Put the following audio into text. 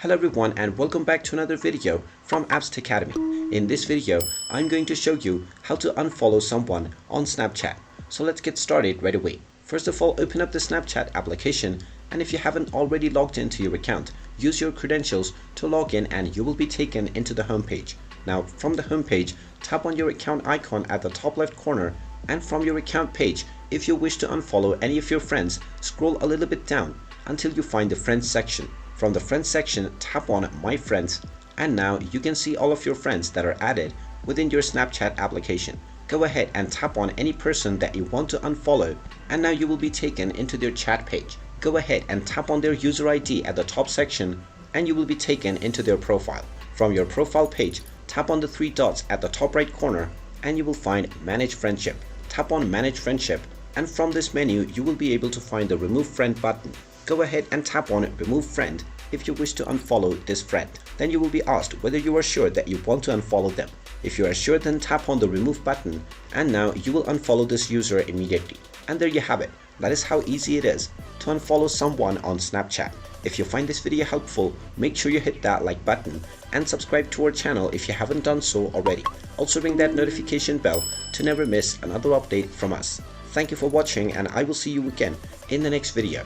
Hello everyone and welcome back to another video from Apps Academy. In this video, I'm going to show you how to unfollow someone on Snapchat. So let's get started right away. First of all, open up the Snapchat application, and if you haven't already logged into your account, use your credentials to log in and you will be taken into the home page. Now from the home page, tap on your account icon at the top left corner, and from your account page, if you wish to unfollow any of your friends, scroll a little bit down until you find the friends section. From the friends section, tap on my friends, and now you can see all of your friends that are added within your Snapchat application. Go ahead and tap on any person that you want to unfollow, and now you will be taken into their chat page. Go ahead and tap on their user ID at the top section and you will be taken into their profile. From your profile page, tap on the three dots at the top right corner and you will find Manage Friendship. Tap on Manage Friendship, and from this menu you will be able to find the Remove Friend button. Go ahead and tap on Remove Friend if you wish to unfollow this friend. Then you will be asked whether you are sure that you want to unfollow them. If you are sure, then tap on the Remove button, and now you will unfollow this user immediately. And there you have it. That is how easy it is to unfollow someone on Snapchat. If you find this video helpful, make sure you hit that like button and subscribe to our channel if you haven't done so already. Also ring that notification bell to never miss another update from us. Thank you for watching, and I will see you again in the next video.